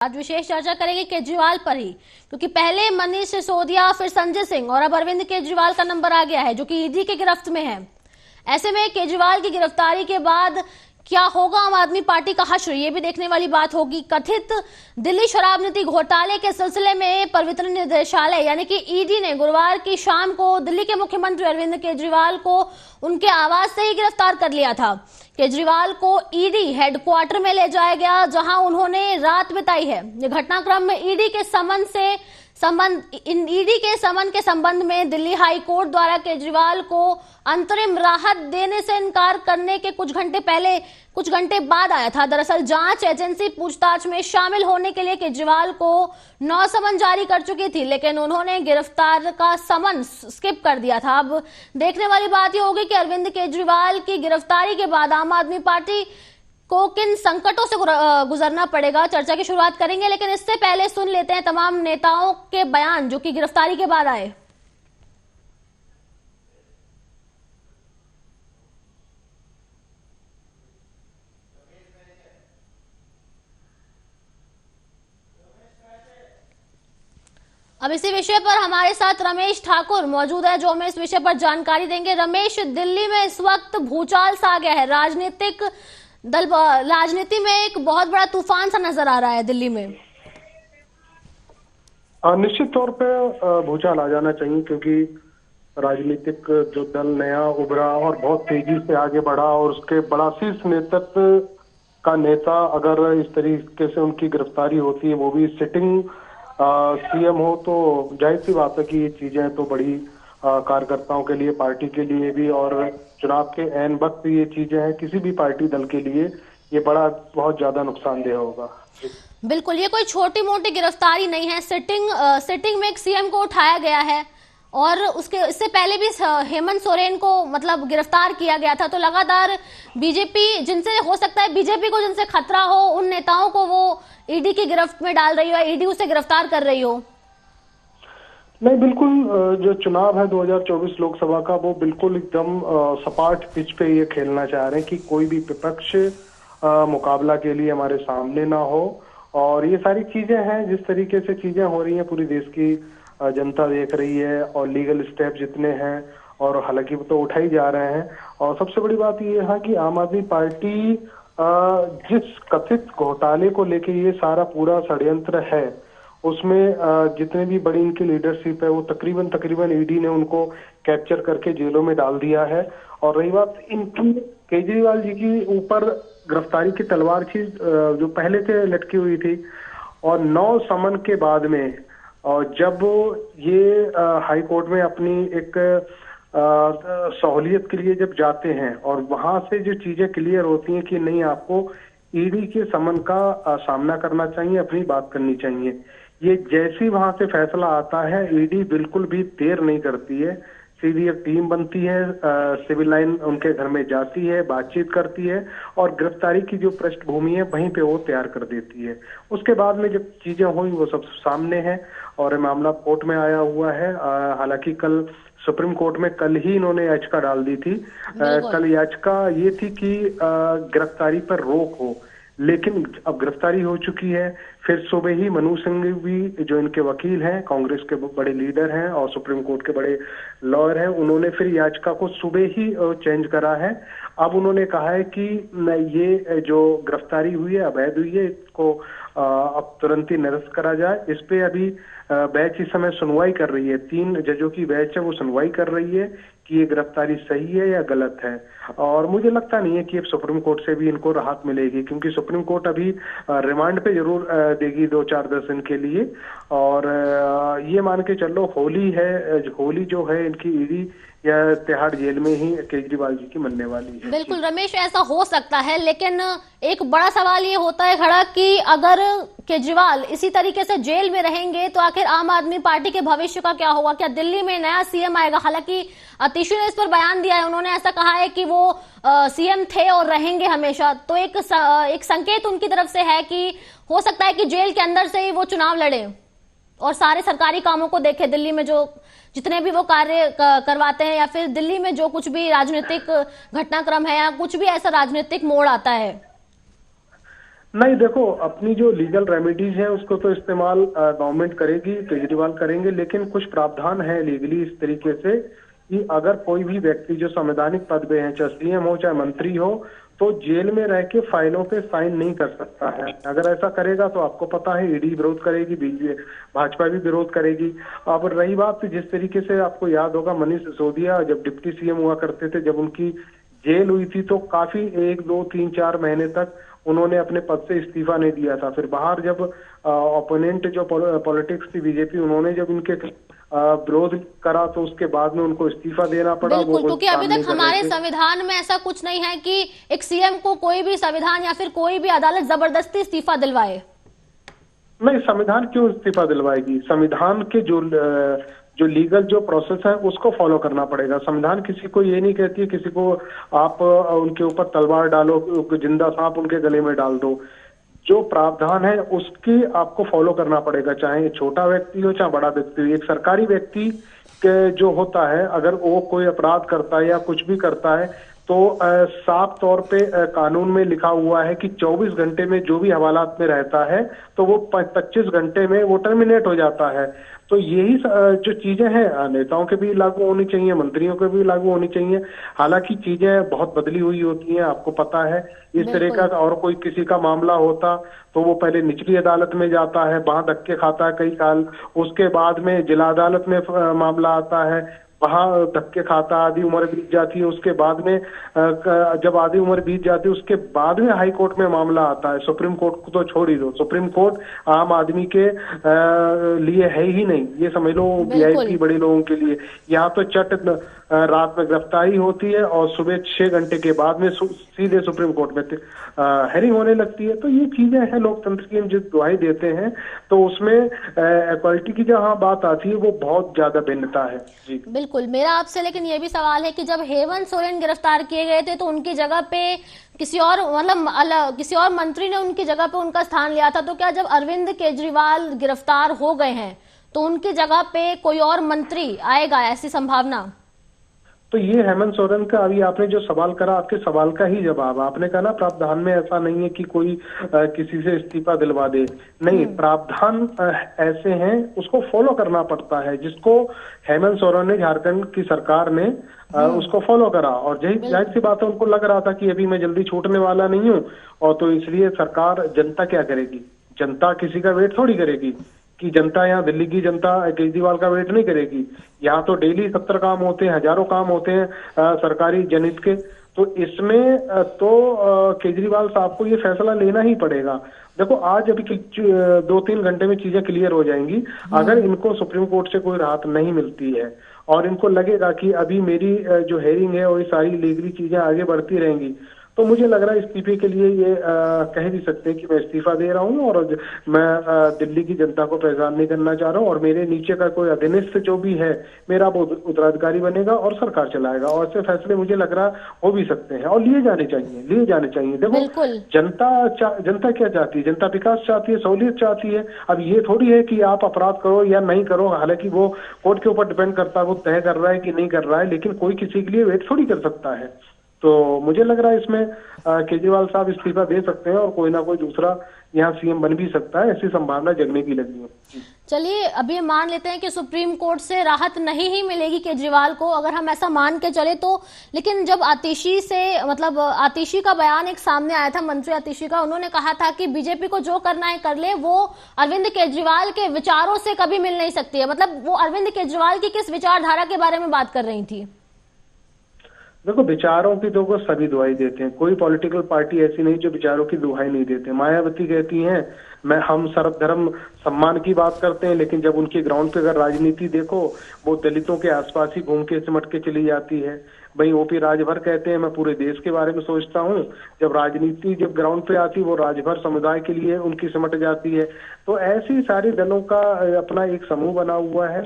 आज विशेष चर्चा करेंगे केजरीवाल पर ही, क्योंकि पहले मनीष सिसोदिया, फिर संजय सिंह और अब अरविंद केजरीवाल का नंबर आ गया है जो कि ईडी के गिरफ्त में है। ऐसे में केजरीवाल की गिरफ्तारी के बाद क्या होगा आम आदमी पार्टी का हश्र, ये भी देखने वाली बात होगी। कथित दिल्ली शराब नीति घोटाले के सिलसिले में प्रवर्तन निदेशालय यानी कि ईडी ने गुरुवार की शाम को दिल्ली के मुख्यमंत्री अरविंद केजरीवाल को उनके आवास से ही गिरफ्तार कर लिया था। केजरीवाल को ईडी हेडक्वार्टर में ले जाया गया, जहां उन्होंने रात बिताई है। ये घटनाक्रम में ईडी के समन के संबंध में दिल्ली हाई कोर्ट द्वारा केजरीवाल को अंतरिम राहत देने से इनकार करने के कुछ घंटे बाद आया था। दरअसल जांच एजेंसी पूछताछ में शामिल होने के लिए केजरीवाल को 9 समन जारी कर चुकी थी, लेकिन उन्होंने गिरफ्तार का समन स्किप कर दिया था। अब देखने वाली बात यह होगी कि अरविंद केजरीवाल की गिरफ्तारी के बाद आम आदमी पार्टी को किन संकटों से गुजरना पड़ेगा। चर्चा की शुरुआत करेंगे, लेकिन इससे पहले सुन लेते हैं तमाम नेताओं के बयान जो कि गिरफ्तारी के बाद आए। अब इसी विषय पर हमारे साथ रमेश ठाकुर मौजूद है, जो हमें इस विषय पर जानकारी देंगे। रमेश, दिल्ली में इस वक्त भूचाल सा आ गया है, राजनीति में एक बहुत बड़ा तूफान सा नजर आ रहा है दिल्ली में। निश्चित तौर पे भूचाल आ जाना चाहिए, क्योंकि राजनीतिक जो दल नया उभरा और बहुत तेजी से आगे बढ़ा और उसके बड़ा शीर्ष नेतृत्व का नेता अगर इस तरीके से उनकी गिरफ्तारी होती है, वो भी सिटिंग सीएम हो, तो जाहिर सी बात है कि ये चीजें तो बड़ी कार्यकर्ताओं के लिए, पार्टी के लिए भी, और चुनाव के ऐन वक्त ये चीजें हैं किसी भी पार्टी दल के लिए ये बहुत ज्यादा नुकसानदेह होगा। बिल्कुल, ये कोई छोटी मोटी गिरफ्तारी नहीं है। सिटिंग में एक सीएम को उठाया गया है और इससे पहले भी हेमंत सोरेन को गिरफ्तार किया गया था। तो लगातार बीजेपी, जिनसे हो सकता है बीजेपी को जिनसे खतरा हो, उन नेताओं को वो ईडी की गिरफ्त में डाल रही हो, ईडी उसे गिरफ्तार कर रही हो। नहीं, बिल्कुल जो चुनाव है 2024 लोकसभा का, वो बिल्कुल एकदम सपाट पिच पे ये खेलना चाह रहे हैं कि कोई भी विपक्ष मुकाबला के लिए हमारे सामने ना हो। और ये सारी चीजें हैं, जिस तरीके से चीजें हो रही हैं पूरी देश की जनता देख रही है, और लीगल स्टेप जितने हैं और हालांकि वो तो उठाई जा रहे हैं। और सबसे बड़ी बात ये है कि आम आदमी पार्टी जिस कथित घोटाले को लेके ये सारा पूरा षड्यंत्र है, उसमें जितने भी बड़ी इनकी लीडरशिप है वो तकरीबन ईडी ने उनको कैप्चर करके जेलों में डाल दिया है। और रही बात इनकी केजरीवाल जी की ऊपर गिरफ्तारी की तलवार थी जो पहले से लटकी हुई थी, और 9 समन के बाद में और जब ये हाई कोर्ट में अपनी एक सहूलियत के लिए जब जाते हैं और वहां से जो चीजें क्लियर होती हैं कि नहीं, आपको ईडी के समन का सामना करना चाहिए, अपनी बात करनी चाहिए, ये जैसे ही वहां से फैसला आता है, ईडी बिल्कुल भी देर नहीं करती है, सीधी एक टीम बनती है, सिविल लाइन उनके घर में जाती है, बातचीत करती है और गिरफ्तारी की जो पृष्ठभूमि है वहीं पे वो तैयार कर देती है। उसके बाद में जब चीजें हुई वो सब सामने है और मामला कोर्ट में आया हुआ है। हालांकि कल सुप्रीम कोर्ट में कल ही इन्होंने याचिका डाल दी थी। कल याचिका ये थी कि गिरफ्तारी पर रोक हो, लेकिन अब गिरफ्तारी हो चुकी है। फिर सुबह ही मनु सिंह भी, जो इनके वकील हैं, कांग्रेस के बड़े लीडर हैं और सुप्रीम कोर्ट के बड़े लॉयर हैं, उन्होंने फिर याचिका को सुबह ही चेंज करा है। अब उन्होंने कहा है कि ये जो गिरफ्तारी हुई है अवैध हुई है, इसको अब तुरंत ही निरस्त करा जाए। इस पे अभी बेंच इस समय सुनवाई कर रही है, 3 जजों की बेंच है, वो सुनवाई कर रही है कि ये गिरफ्तारी सही है या गलत है। और मुझे लगता नहीं है कि अब सुप्रीम कोर्ट से भी इनको राहत मिलेगी, क्योंकि सुप्रीम कोर्ट अभी रिमांड पे जरूर देगी 2-4 दिन के लिए। और ये मान के चलो होली जो है इनकी ईडी या तिहाड़ जेल में ही केजरीवाल जी की मनने वाली है। बिल्कुल रमेश, ऐसा हो सकता है, लेकिन एक बड़ा सवाल ये होता है खड़ा कि अगर केजरीवाल इसी तरीके से जेल में रहेंगे तो आखिर आम आदमी पार्टी के भविष्य का क्या होगा? क्या दिल्ली में नया सीएम आएगा? हालांकि अतिशी ने इस पर बयान दिया है, उन्होंने ऐसा कहा है कि वो सीएम थे और रहेंगे हमेशा। तो एक संकेत उनकी तरफ से है कि हो सकता है कि जेल के अंदर से ही वो चुनाव लड़े और सारे सरकारी कामों को देखे, दिल्ली में जो जितने भी वो कार्य करवाते हैं, या फिर दिल्ली में जो कुछ भी राजनीतिक घटनाक्रम है या कुछ भी ऐसा राजनीतिक मोड़ आता है। नहीं, देखो, अपनी जो लीगल रेमेडीज हैं उसको तो इस्तेमाल गवर्नमेंट करेगी, केजरीवाल करेंगे, लेकिन कुछ प्रावधान है लीगली इस तरीके से कि अगर कोई भी व्यक्ति जो संवैधानिक पद पे है, चाहे सीएम हो चाहे मंत्री हो, तो जेल में रह के फाइलों पे साइन नहीं कर सकता है। अगर ऐसा करेगा तो आपको पता है ईडी विरोध करेगी, बीजेपी भाजपा भी विरोध करेगी। अब रही बात, जिस तरीके से आपको याद होगा, मनीष सिसोदिया जब डिप्टी सीएम हुआ करते थे, जब उनकी जेल हुई थी तो काफी 1, 2, 3, 4 महीने तक उन्होंने अपने पद से इस्तीफा नहीं दिया था। फिर बाहर जब ओपोनेंट जो पॉलिटिक्स थी बीजेपी, उन्होंने जब इनके विरोध करा तो उसके बाद में उनको इस्तीफा देना पड़ा। बिल्कुल, क्योंकि अभी तक हमारे संविधान में ऐसा कुछ नहीं है कि एक सीएम को कोई भी संविधान या फिर कोई भी अदालत जबरदस्ती इस्तीफा दिलवाए। नहीं, संविधान क्यों इस्तीफा दिलवाएगी? संविधान के जो लीगल जो प्रोसेस है उसको फॉलो करना पड़ेगा। संविधान किसी को ये नहीं कहती है किसी को आप उनके ऊपर तलवार डालो, जिंदा सांप उनके गले में डाल दो। जो प्रावधान है उसकी आपको फॉलो करना पड़ेगा, चाहे छोटा व्यक्ति हो चाहे बड़ा व्यक्ति हो। एक सरकारी व्यक्ति के जो होता है, अगर वो कोई अपराध करता है या कुछ भी करता है तो साफ तौर पे कानून में लिखा हुआ है कि 24 घंटे में जो भी हवालात में रहता है तो वो 25 घंटे में वो टर्मिनेट हो जाता है। तो यही जो चीजें हैं नेताओं के भी लागू होनी चाहिए, मंत्रियों के भी लागू होनी चाहिए। हालांकि चीजें बहुत बदली हुई होती हैं, आपको पता है। इस तरह का और कोई किसी का मामला होता तो वो पहले निचली अदालत में जाता है, वहां धक्के खाता है कई साल, उसके बाद में जिला अदालत में मामला आता है, वहां धक्के खाता, आधी उम्र बीत जाती है। उसके बाद में जब आधी उम्र बीत जाती है उसके बाद में हाई कोर्ट में मामला आता है। सुप्रीम कोर्ट को तो छोड़ ही दो, सुप्रीम कोर्ट आम आदमी के लिए है ही नहीं, ये समझ लो वीआईपी बड़े लोगों के लिए। यहाँ तो चट रात में गिरफ्तारी होती है और सुबह 6 घंटे के बाद में सीधे सुप्रीम कोर्ट में हेयरिंग होने लगती है। तो ये चीजें हैं लोकतंत्र की, हम जो दुहाई देते हैं तो उसमें इक्वालिटी की जहाँ बात आती है वो बहुत ज्यादा भिन्नता है। जी बिल्कुल, मेरा आपसे लेकिन ये भी सवाल है कि जब हेमंत सोरेन गिरफ्तार किए गए थे तो उनकी जगह पे किसी और मतलब किसी और मंत्री ने उनकी जगह पे उनका स्थान लिया था, तो क्या जब अरविंद केजरीवाल गिरफ्तार हो गए हैं तो उनकी जगह पे कोई और मंत्री आएगा, ऐसी संभावना? तो ये हेमंत सोरेन का, अभी आपने जो सवाल करा, आपके सवाल का ही जवाब। आपने कहा ना प्रावधान में ऐसा नहीं है कि कोई किसी से इस्तीफा दिलवा दे। नहीं, प्रावधान ऐसे हैं, उसको फॉलो करना पड़ता है, जिसको हेमंत सोरेन ने, झारखंड की सरकार ने उसको फॉलो करा। और यही जाहिर सी बात है, उनको लग रहा था कि अभी मैं जल्दी छूटने वाला नहीं हूँ, और तो इसलिए सरकार, जनता क्या करेगी? जनता किसी का वेट थोड़ी करेगी कि जनता, यहाँ दिल्ली की जनता केजरीवाल का वेट नहीं करेगी। यहाँ तो डेली 70 काम होते हैं, हजारों काम होते हैं सरकारी जनहित के। तो इसमें तो केजरीवाल साहब को ये फैसला लेना ही पड़ेगा। देखो, आज अभी 2-3 घंटे में चीजें क्लियर हो जाएंगी। अगर इनको सुप्रीम कोर्ट से कोई राहत नहीं मिलती है और इनको लगेगा कि अभी मेरी जो हेयरिंग है और ये सारी लीगली चीजें आगे बढ़ती रहेंगी, तो मुझे लग रहा है इस्तीफे के लिए ये कह भी सकते हैं कि मैं इस्तीफा दे रहा हूँ और मैं दिल्ली की जनता को परेशान नहीं करना चाह रहा हूँ, और मेरे नीचे का कोई अधीनस्थ जो भी है मेरा वो उत्तराधिकारी बनेगा और सरकार चलाएगा। और ऐसे फैसले मुझे लग रहा हो भी सकते हैं और लिए जाने चाहिए। देखो, जनता क्या चाहती है? जनता विकास चाहती है, सहूलियत चाहती है। अब ये थोड़ी है कि आप अपराध करो या नहीं करो, हालांकि वो कोर्ट के ऊपर डिपेंड करता है, वो तय कर रहा है कि नहीं कर रहा है, लेकिन कोई किसी के लिए वेट थोड़ी कर सकता है। तो मुझे लग रहा है इसमें केजरीवाल साहब इस्तीफा दे सकते हैं और कोई ना कोई दूसरा यहाँ सीएम बन भी सकता है, ऐसी संभावना जगने की लगी है। चलिए, अभी मान लेते हैं कि सुप्रीम कोर्ट से राहत नहीं ही मिलेगी केजरीवाल को, अगर हम ऐसा मान के चले तो। लेकिन जब आतिशी से, मतलब आतिशी का बयान एक सामने आया था, मंत्री आतिशी का, उन्होंने कहा था कि बीजेपी को जो करना है कर ले, वो अरविंद केजरीवाल के विचारों से कभी मिल नहीं सकती है। मतलब वो अरविंद केजरीवाल की किस विचारधारा के बारे में बात कर रही थी? देखो, विचारों की तो सभी दुहाई देते हैं, कोई पॉलिटिकल पार्टी ऐसी नहीं जो विचारों की दुहाई नहीं देते। मायावती कहती हैं हम सर्वधर्म सम्मान की बात करते हैं, लेकिन जब उनकी ग्राउंड पे अगर राजनीति देखो, वो दलितों के आसपास ही घूम के सिमट के चली जाती है। भाई ओपी राजभर कहते हैं मैं पूरे देश के बारे में सोचता हूँ, जब राजनीति जब ग्राउंड पे आती वो राजभर समुदाय के लिए उनकी सिमट जाती है। तो ऐसी सारी दलों का अपना एक समूह बना हुआ है।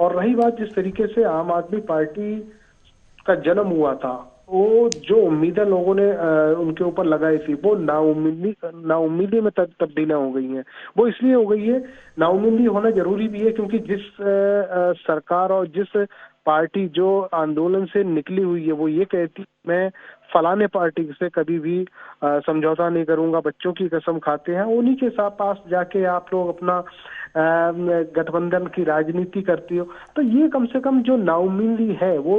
और रही बात जिस तरीके से आम आदमी पार्टी का जन्म हुआ था, वो जो उम्मीदें लोगों ने उनके ऊपर लगाई थी, वो नाउम्मीदी में तब्दीलियां हो गई हैं। वो इसलिए हो गई है, नाउम्मीदी होना जरूरी भी है, क्योंकि जिस सरकार और जिस पार्टी जो आंदोलन से निकली हुई है वो ये कहती मैं फलाने पार्टी से कभी भी समझौता नहीं करूंगा, बच्चों की कसम खाते हैं, उन्हीं के साथ पास जाके आप लोग अपना गठबंधन की राजनीति करती हो। तो ये कम से कम जो नाउमीदी है वो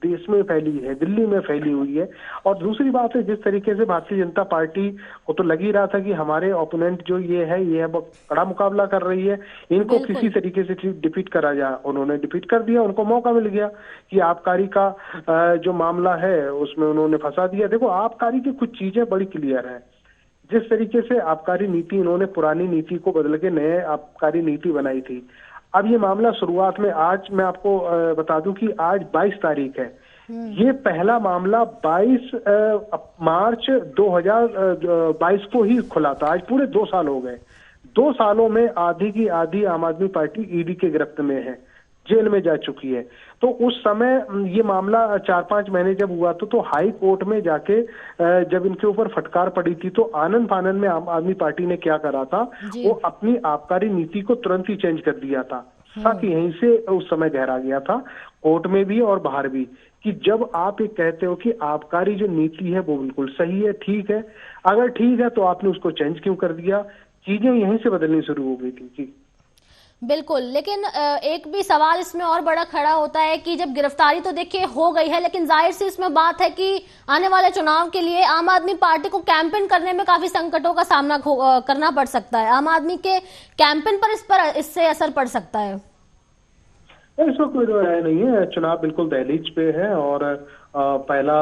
देश में फैली है, दिल्ली में फैली हुई है। और दूसरी बात है, जिस तरीके से भारतीय जनता पार्टी को तो लग ही रहा था कि हमारे ओपोनेंट जो ये है कड़ा मुकाबला कर रही है, इनको किसी तरीके से डिफीट करा जाए। उन्होंने डिफीट कर दिया, उनको मौका मिल गया कि आबकारी का जो मामला है उसमें उन्होंने फंसा दिया। देखो, आबकारी की कुछ चीजें बड़ी क्लियर है। जिस तरीके से आबकारी नीति, इन्होंने पुरानी नीति को बदल के नए आबकारी नीति बनाई थी। अब ये मामला शुरुआत में, आज मैं आपको बता दूं कि आज 22 तारीख है। ये पहला मामला 22 मार्च 2022 को ही खुला था। आज पूरे 2 साल हो गए। 2 सालों में आधी की आधी आम आदमी पार्टी ईडी के गिरफ्त में है, जेल में जा चुकी है। तो उस समय ये मामला 4-5 महीने जब हुआ तो हाई कोर्ट में जाके जब इनके ऊपर फटकार पड़ी थी तो आनन फानन में आम आदमी पार्टी ने क्या करा था, वो अपनी आबकारी नीति को तुरंत ही चेंज कर दिया था। सच यहीं से उस समय गहरा गया था, कोर्ट में भी और बाहर भी, कि जब आप ये कहते हो कि आबकारी जो नीति है वो बिल्कुल सही है, ठीक है, अगर ठीक है तो आपने उसको चेंज क्यों कर दिया। चीजें यहीं से बदलनी शुरू हो गई थी जी। बिल्कुल, लेकिन एक भी सवाल इसमें और बड़ा खड़ा होता है कि जब गिरफ्तारी तो देखिए हो गई है, लेकिन जाहिर सी इसमें बात है कि आने वाले चुनाव के लिए आम आदमी पार्टी को कैंपेन करने में काफी संकटों का सामना करना पड़ सकता है। आम आदमी के कैंपेन पर इससे असर पड़ सकता है। इसमें कोई राय नहीं है। चुनाव बिल्कुल दहलीज पे है और पहला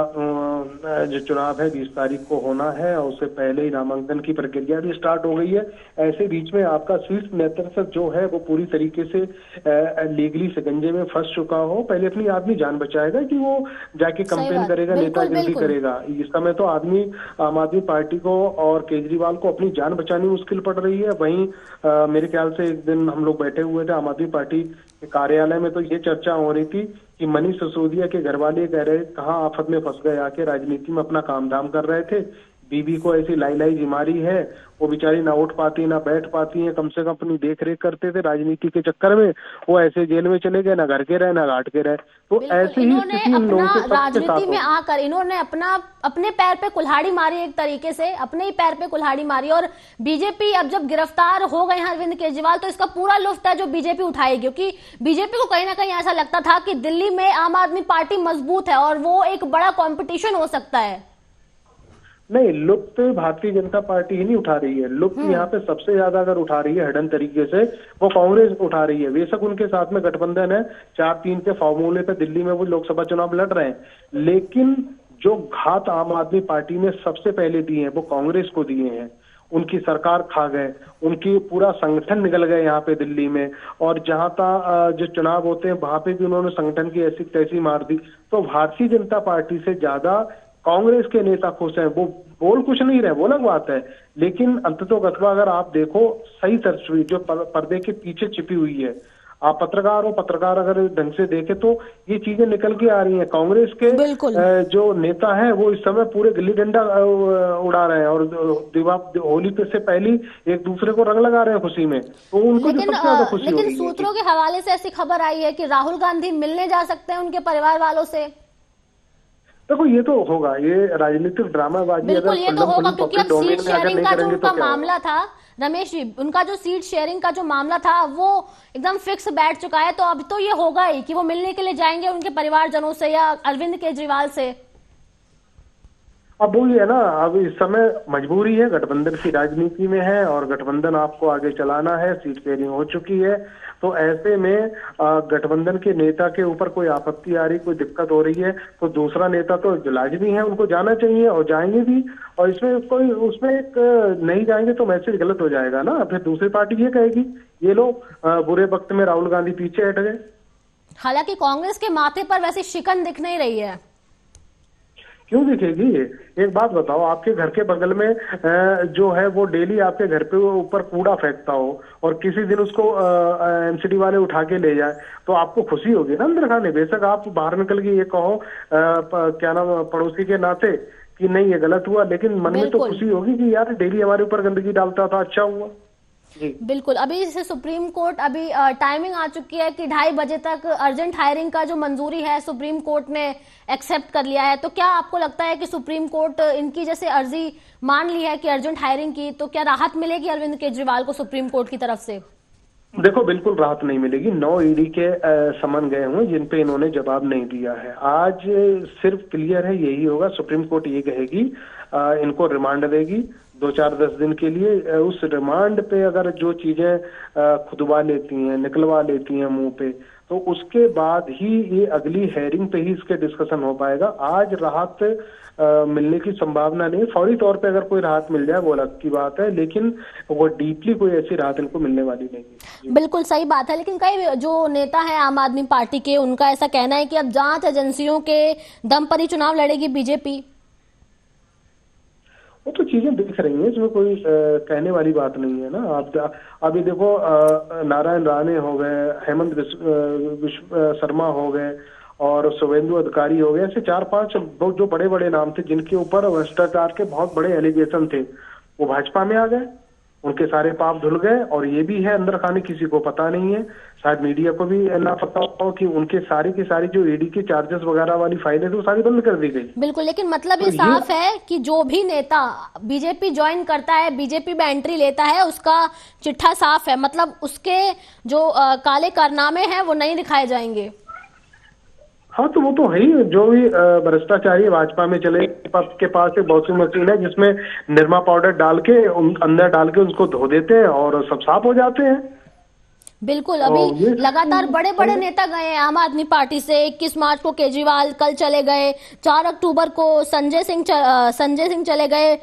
जो चुनाव है 20 तारीख को होना है और उससे पहले ही नामांकन की प्रक्रिया भी स्टार्ट हो गई है। ऐसे बीच में आपका शीर्ष नेतृत्व जो है वो पूरी तरीके से लीगली शिकंजे में फंस चुका हो। पहले अपनी आदमी जान बचाएगा कि वो जाके कंपेन करेगा, नेतागिरी करेगा। इस समय तो आम आदमी पार्टी को और केजरीवाल को अपनी जान बचानी मुश्किल पड़ रही है। वहीं मेरे ख्याल से एक दिन हम लोग बैठे हुए थे आम आदमी पार्टी के कार्यालय में, तो ये चर्चा हो रही थी कि मनीष सिसोदिया के घर वाले कह रहे कहाँ आफत में फंस गए, आके राजनीति में अपना काम धाम कर रहे थे, बीबी को ऐसी लाई बीमारी है, वो बेचारी ना उठ पाती ना बैठ पाती है, कम से कम अपनी देख रेख करते थे, राजनीति के चक्कर में वो ऐसे जेल में चले गए, ना घर के रहे ना घाट के रहे। तो ऐसे ही स्थिति इन लोगों के राजनीति में आकर इन्होंने अपने पैर पे कुल्हाड़ी मारी, एक तरीके से अपने ही पैर पे कुल्हाड़ी मारी। और बीजेपी अब जब गिरफ्तार हो गए हैं अरविंद केजरीवाल, तो इसका पूरा लुत्फ है जो बीजेपी उठाएगी, क्योंकि बीजेपी को कहीं ना कहीं ऐसा लगता था कि दिल्ली में आम आदमी पार्टी मजबूत है और वो एक बड़ा कॉम्पिटिशन हो सकता है। नहीं, लुत्फ भारतीय जनता पार्टी ही नहीं उठा रही है। लुत्फ यहाँ पे सबसे ज्यादा अगर उठा रही है हिडन तरीके से, वो कांग्रेस उठा रही है। बेशक उनके साथ में गठबंधन है, 4-3 के फॉर्मूले पे दिल्ली में वो लोकसभा चुनाव लड़ रहे हैं, लेकिन जो घात आम आदमी पार्टी ने सबसे पहले दिए हैं वो कांग्रेस को दिए हैं। उनकी सरकार खा गए, उनकी पूरा संगठन निकल गए यहाँ पे दिल्ली में, और जहां तक जो चुनाव होते हैं वहां पे भी उन्होंने संगठन की ऐसी तैसी मार दी। तो भारतीय जनता पार्टी से ज्यादा कांग्रेस के नेता खुश हैं। वो बोल कुछ नहीं रहे, वो अलग बात है, लेकिन अंततोगत्वा अगर आप देखो सही तस्वीर जो पर्दे के पीछे छिपी हुई है, आप पत्रकार हो, पत्रकार अगर ढंग से देखे तो ये चीजें निकल के आ रही हैं। कांग्रेस के जो नेता हैं वो इस समय पूरे गिल्ली डंडा उड़ा रहे हैं और होली पे से पहले एक दूसरे को रंग लगा रहे हैं खुशी में। तो उनको सबसे ज्यादा खुशी हो रही है। लेकिन सूत्रों के हवाले से ऐसी खबर आई है कि राहुल गांधी मिलने जा सकते हैं उनके परिवार वालों से। देखो, ये तो होगा, ये राजनीतिक ड्रामाबाजी। बिल्कुल, ये तो होगा, क्योंकि अब सीट शेयरिंग का जो उनका मामला था रमेश जी, उनका जो सीट शेयरिंग का जो मामला था वो एकदम फिक्स बैठ चुका है। तो अब तो ये होगा ही कि वो मिलने के लिए जाएंगे उनके परिवारजनों से या अरविंद केजरीवाल से। अब वो है ना, अब इस समय मजबूरी है, गठबंधन की राजनीति में है और गठबंधन आपको आगे चलाना है, सीट शेयरिंग हो चुकी है। तो ऐसे में गठबंधन के नेता के ऊपर कोई आपत्ति आ रही, कोई दिक्कत हो रही है, तो दूसरा नेता तो लाजमी है, उनको जाना चाहिए और जाएंगे भी। और इसमें कोई उसमें एक नहीं जाएंगे तो मैसेज गलत हो जाएगा ना, फिर दूसरी पार्टी ये कहेगी ये लोग बुरे वक्त में राहुल गांधी पीछे हट गए। हालांकि कांग्रेस के माथे पर वैसे शिकन दिख नहीं रही है। क्यों दिखेगी? एक बात बताओ, आपके घर के बगल में जो है वो डेली आपके घर पे ऊपर कूड़ा फेंकता हो और किसी दिन उसको एमसीडी वाले उठा के ले जाए, तो आपको खुशी होगी ना अंदर खाने। बेशक आप बाहर निकल के ये कहो क्या नाम पड़ोसी के नाते कि नहीं ये गलत हुआ, लेकिन मन में तो खुशी होगी कि यार डेली हमारे ऊपर गंदगी डालता था, अच्छा हुआ। बिल्कुल। अभी से सुप्रीम कोर्ट अभी टाइमिंग आ चुकी है कि 2:30 बजे तक अर्जेंट हायरिंग का जो मंजूरी है सुप्रीम कोर्ट ने एक्सेप्ट कर लिया है। तो क्या आपको लगता है कि सुप्रीम कोर्ट इनकी जैसे अर्जी मान ली है कि अर्जेंट हायरिंग की, तो क्या राहत मिलेगी अरविंद केजरीवाल को सुप्रीम कोर्ट की तरफ से? देखो, बिल्कुल राहत नहीं मिलेगी। 9 ईडी के समन गए हुए जिन पे इन्होंने जवाब नहीं दिया है। आज सिर्फ क्लियर है यही होगा, सुप्रीम कोर्ट ये कहेगी, इनको रिमांड देगी 2-4-10 दिन के लिए। उस रिमांड पे अगर जो चीजें खुदवा लेती हैं, निकलवा लेती हैं मुंह पे, तो उसके बाद ही ये अगली हेयरिंग पे ही इसके डिस्कशन हो पाएगा। आज राहत मिलने की संभावना नहीं। फौरी तौर पे अगर कोई राहत मिल जाए वो अलग की बात है, लेकिन वो डीपली कोई ऐसी राहत इनको मिलने वाली नहीं है। बिल्कुल सही बात है। लेकिन कई जो नेता है आम आदमी पार्टी के, उनका ऐसा कहना है कि अब जांच एजेंसियों के दम पर ही चुनाव लड़ेगी बीजेपी। वो तो चीजें दिख रही हैं, इसमें कोई कहने वाली बात नहीं है ना। आप अभी देखो, नारायण राणे हो गए, हेमंत शर्मा हो गए और शुभेंदु अधिकारी हो गए, ऐसे 4-5 जो बड़े बड़े नाम थे जिनके ऊपर भ्रष्टाचार के बहुत बड़े एलिगेशन थे, वो भाजपा में आ गए। उनके सारे पाप धुल गए। और ये भी है अंदर खाने किसी को पता नहीं है, शायद मीडिया को भी ना पता हो कि उनके सारी की सारी जो ईडी के चार्जेस वगैरह वाली फाइलें थी वो सारी बंद कर दी गई। बिल्कुल। लेकिन मतलब ये साफ है कि जो भी नेता बीजेपी ज्वाइन करता है, बीजेपी में एंट्री लेता है, उसका चिट्ठा साफ है। मतलब उसके जो काले कारनामे हैं वो नहीं दिखाए जाएंगे। हाँ, तो वो तो है ही। जो भी भ्रष्टाचारी भाजपा में चले, के पास एक वॉशिंग मशीन है जिसमें निरमा पाउडर डाल के अंदर डाल के उसको धो देते हैं और सब साफ हो जाते हैं। बिल्कुल। अभी लगातार बड़े बड़े नेता गए हैं आम आदमी पार्टी से। 21 मार्च को केजरीवाल कल चले गए, 4 अक्टूबर को संजय सिंह चले गए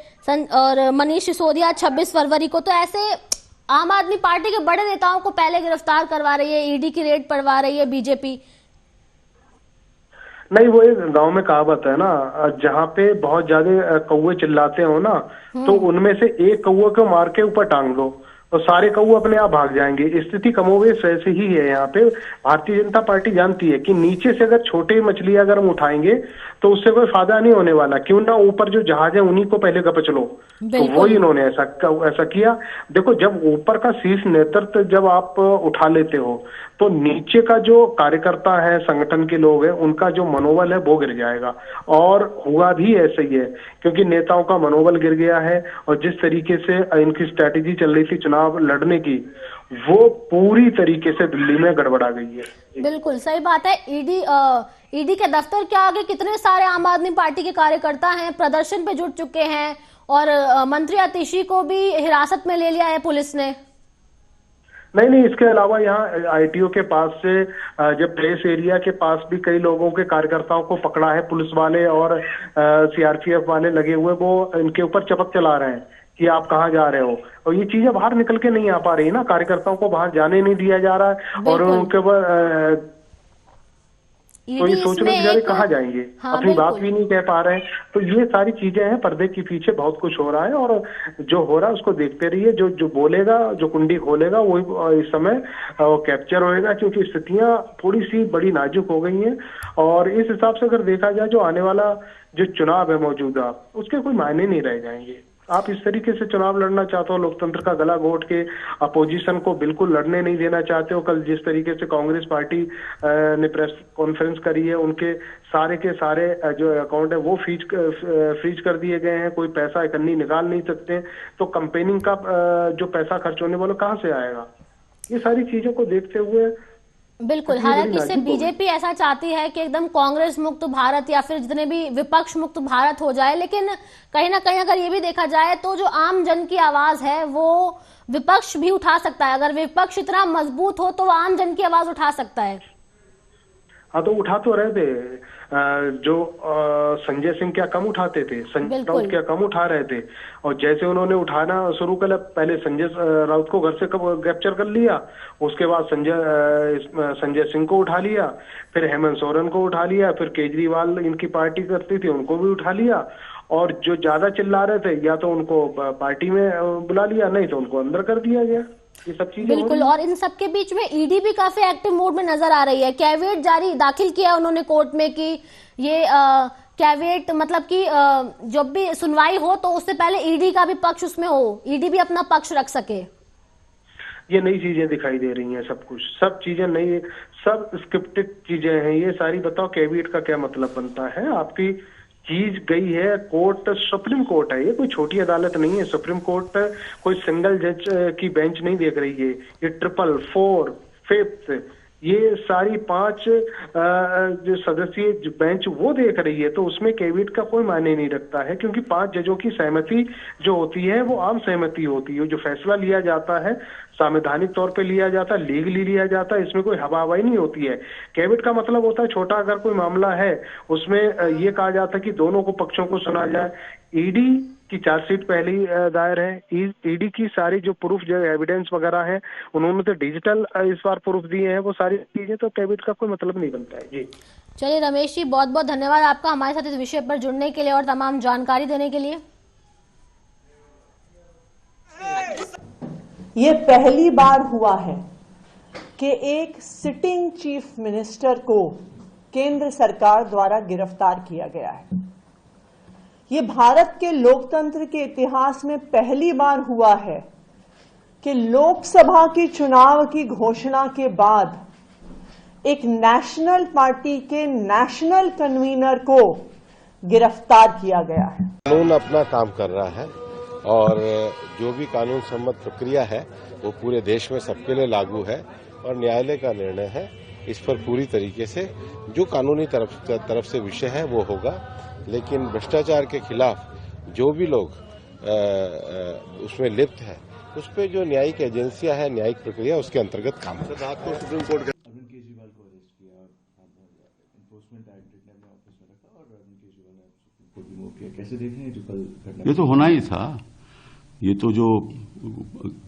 और मनीष सिसोदिया 26 फरवरी को। तो ऐसे आम आदमी पार्टी के बड़े नेताओं को पहले गिरफ्तार करवा रही है, ईडी की रेड पड़वा रही है बीजेपी। नहीं, वो एक गांव में कहावत है ना, जहाँ पे बहुत ज्यादा कौवे चिल्लाते हो ना, तो उनमें से एक कौवे को मार के ऊपर टांग दो तो सारे कौवे अपने आप भाग जाएंगे। स्थिति कमोबेश वैसे ही है यहाँ पे। भारतीय जनता पार्टी जानती है कि नीचे से अगर छोटे मछली अगर हम उठाएंगे तो उससे कोई फायदा नहीं होने वाला, क्यों ना ऊपर जो जहाज है उन्हीं को पहले गपच लो। तो वही इन्होंने ऐसा किया। देखो, जब ऊपर का शीर्ष नेतृत्व जब आप उठा लेते हो तो नीचे का जो कार्यकर्ता है, संगठन के लोग हैं, उनका जो मनोबल है वो गिर जाएगा। और हुआ भी ऐसे ही है, क्योंकि नेताओं का मनोबल गिर गया है और जिस तरीके से इनकी स्ट्रैटेजी चल रही थी चुनाव लड़ने की, वो पूरी तरीके से दिल्ली में गड़बड़ा गई है। बिल्कुल सही बात है। ईडी के दफ्तर के आगे कितने सारे आम आदमी पार्टी के कार्यकर्ता हैं, प्रदर्शन पे जुट चुके हैं और मंत्री आतिशी को भी हिरासत में ले लिया है पुलिस ने। नहीं, इसके अलावा यहाँ आईटीओ के पास से जब प्रेस एरिया के पास भी कई लोगों के कार्यकर्ताओं को पकड़ा है पुलिस वाले, और सीआरपीएफ वाले लगे हुए वो इनके ऊपर चपक चला रहे हैं कि आप कहाँ जा रहे हो। और ये चीजें बाहर निकल के नहीं आ पा रही ना, कार्यकर्ताओं को बाहर जाने नहीं दिया जा रहा है और उनके ऊपर तो ये सोच रहे बेचारे कहाँ जाएंगे। हाँ, अपनी बात भी नहीं कह पा रहे हैं। तो ये सारी चीजें हैं, पर्दे के पीछे बहुत कुछ हो रहा है और जो हो रहा है उसको देखते रहिए। जो बोलेगा, जो कुंडी खोलेगा वही इस समय कैप्चर होएगा, क्योंकि स्थितियां थोड़ी सी बड़ी नाजुक हो गई हैं। और इस हिसाब से अगर देखा जाए, जो आने वाला जो चुनाव है मौजूदा, उसके कोई मायने नहीं रह जाएंगे। आप इस तरीके से चुनाव लड़ना चाहते हो, लोकतंत्र का गला घोट के अपोजिशन को बिल्कुल लड़ने नहीं देना चाहते हो। कल जिस तरीके से कांग्रेस पार्टी ने प्रेस कॉन्फ्रेंस करी है, उनके सारे के सारे जो अकाउंट है वो फ्रीज कर दिए गए हैं, कोई पैसा इकन्नी निकाल नहीं सकते। तो कंपेनिंग का जो पैसा खर्च होने वाला कहाँ से आएगा? ये सारी चीजों को देखते हुए बिल्कुल, हालांकि सिर्फ बीजेपी ऐसा चाहती है कि एकदम कांग्रेस मुक्त भारत या फिर जितने भी विपक्ष मुक्त भारत हो जाए, लेकिन कहीं ना कहीं अगर ये भी देखा जाए तो जो आम जन की आवाज है वो विपक्ष भी उठा सकता है। अगर विपक्ष इतना मजबूत हो तो वो आम जन की आवाज उठा सकता है। हाँ, तो उठा तो रहे थे। जो संजय सिंह क्या कम उठाते थे, संजय राउत क्या कम उठा रहे थे। और जैसे उन्होंने उठाना शुरू कर, पहले संजय राउत को घर से कैप्चर कर लिया, उसके बाद संजय सिंह को उठा लिया, फिर हेमंत सोरेन को उठा लिया, फिर केजरीवाल इनकी पार्टी करती थी उनको भी उठा लिया। और जो ज्यादा चिल्ला रहे थे या तो उनको पार्टी में बुला लिया, नहीं तो उनको अंदर कर दिया गया। ये सब चीजें बिल्कुल। और इन सब के बीच में ईडी भी काफी एक्टिव मोड में नजर आ रही है। कैविएट दाखिल किया उन्होंने कोर्ट में कि ये कैविएट मतलब कि जब भी सुनवाई हो तो उससे पहले ईडी का भी पक्ष उसमें हो, ईडी भी अपना पक्ष रख सके। ये नई चीजें दिखाई दे रही हैं, सब कुछ, सब चीजें नई, सब स्क्रिप्टेड चीजें हैं ये सारी। बताओ कैविएट का क्या मतलब बनता है? आपकी चीज गई है कोर्ट, सुप्रीम कोर्ट है, ये कोई छोटी अदालत नहीं है। सुप्रीम कोर्ट कोई सिंगल जज की बेंच नहीं देख रही है, ये 3, 4, 5 ये सारी 5 जो सदस्यीय बेंच वो देख रही है। तो उसमें कैविएट का कोई मायने नहीं रखता है, क्योंकि 5 जजों की सहमति जो होती है वो आम सहमति होती है। जो फैसला लिया जाता है संवैधानिक तौर पे लिया जाता है, लीगली लिया जाता है, इसमें कोई हवा हवाई नहीं होती है। कैविएट का मतलब होता है छोटा अगर कोई मामला है उसमें ये कहा जाता है कि दोनों को पक्षों को सुना जाए। ईडी की चार्जशीट पहले ही दायर है, ईडी की सारी जो प्रूफ जो एविडेंस वगैरह है उन्होंने तो डिजिटल इस बार प्रूफ दिए हैं, वो सारी चीजें, तो कैविएट का कोई मतलब नहीं बनता है जी। चलिए रमेश जी, बहुत बहुत धन्यवाद आपका हमारे साथ इस विषय पर जुड़ने के लिए और तमाम जानकारी देने के लिए। ये पहली बार हुआ है कि एक सिटिंग चीफ मिनिस्टर को केंद्र सरकार द्वारा गिरफ्तार किया गया है। ये भारत के लोकतंत्र के इतिहास में पहली बार हुआ है कि लोकसभा की चुनाव की घोषणा के बाद एक नेशनल पार्टी के नेशनल कन्वीनर को गिरफ्तार किया गया है। कानून अपना काम कर रहा है और जो भी कानून सम्मत प्रक्रिया है वो पूरे देश में सबके लिए लागू है और न्यायालय का निर्णय है। इस पर पूरी तरीके से जो कानूनी तरफ से विषय है वो होगा, लेकिन भ्रष्टाचार के खिलाफ जो भी लोग उसमें लिप्त है उस पर जो न्यायिक एजेंसियां है, न्यायिक प्रक्रिया उसके अंतर्गत काम है। रात को सुप्रीम कोर्ट अरविंद केजरीवाल को अरेस्ट किया, एनफोर्समेंट डायरेक्टरेट ने ऑफिस में रखा और अरविंद केजरीवाल ने सुप्रीम कोर्ट में मूव किया। कैसे देख रहे हैं जो कल घटना? ये तो होना ही था। ये तो जो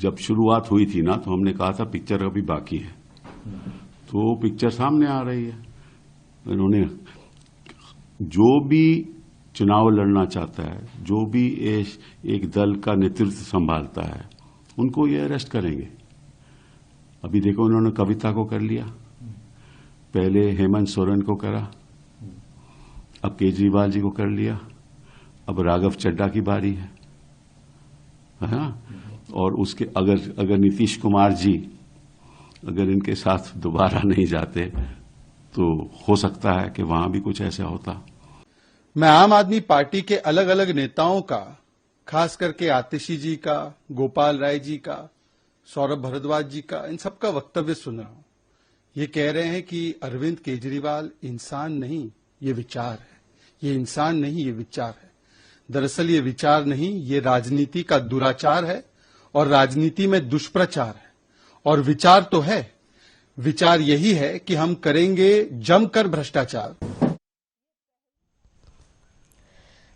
जब शुरुआत हुई थी ना, तो हमने कहा था पिक्चर अभी बाकी है, तो पिक्चर सामने आ रही है। इन्होंने जो भी चुनाव लड़ना चाहता है, जो भी एक दल का नेतृत्व संभालता है, उनको ये अरेस्ट करेंगे। अभी देखो उन्होंने कविता को कर लिया, पहले हेमंत सोरेन को करा, अब केजरीवाल जी को कर लिया, अब राघव चड्ढा की बारी है ना। और उसके अगर नीतीश कुमार जी अगर इनके साथ दोबारा नहीं जाते तो हो सकता है कि वहां भी कुछ ऐसा होता। मैं आम आदमी पार्टी के अलग अलग नेताओं का, खास करके आतिशी जी का, गोपाल राय जी का, सौरभ भारद्वाज जी का, इन सबका वक्तव्य सुन रहा हूं। ये कह रहे हैं कि अरविंद केजरीवाल इंसान नहीं, ये विचार है। ये इंसान नहीं, ये विचार है। दरअसल ये विचार नहीं, ये राजनीति का दुराचार है और राजनीति में दुष्प्रचार है। और विचार तो है, विचार यही है कि हम करेंगे जमकर भ्रष्टाचार।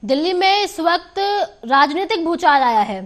दिल्ली में इस वक्त राजनीतिक भूचाल आया है।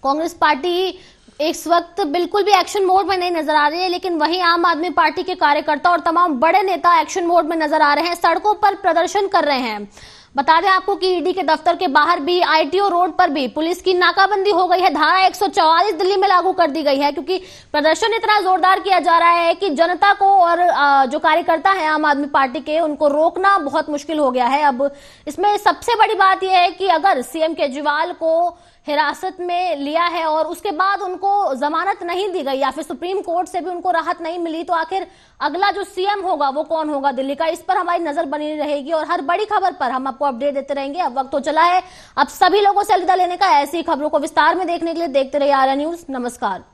कांग्रेस पार्टी इस वक्त बिल्कुल भी एक्शन मोड में नहीं नजर आ रही है, लेकिन वहीं आम आदमी पार्टी के कार्यकर्ता और तमाम बड़े नेता एक्शन मोड में नजर आ रहे हैं, सड़कों पर प्रदर्शन कर रहे हैं। बता दें आपको कि ईडी के दफ्तर के बाहर भी, आईटीओ रोड पर भी पुलिस की नाकाबंदी हो गई है। धारा 144 दिल्ली में लागू कर दी गई है, क्योंकि प्रदर्शन इतना जोरदार किया जा रहा है कि जनता को और जो कार्यकर्ता हैं आम आदमी पार्टी के, उनको रोकना बहुत मुश्किल हो गया है। अब इसमें सबसे बड़ी बात यह है कि अगर सीएम केजरीवाल को हिरासत में लिया है और उसके बाद उनको जमानत नहीं दी गई या फिर सुप्रीम कोर्ट से भी उनको राहत नहीं मिली, तो आखिर अगला जो सीएम होगा वो कौन होगा दिल्ली का, इस पर हमारी नजर बनी रहेगी और हर बड़ी खबर पर हम आपको अपडेट देते रहेंगे। अब वक्त हो चला है अब सभी लोगों से अलविदा लेने का। ऐसी खबरों को विस्तार में देखने के लिए देखते रहिए आर्या न्यूज। नमस्कार।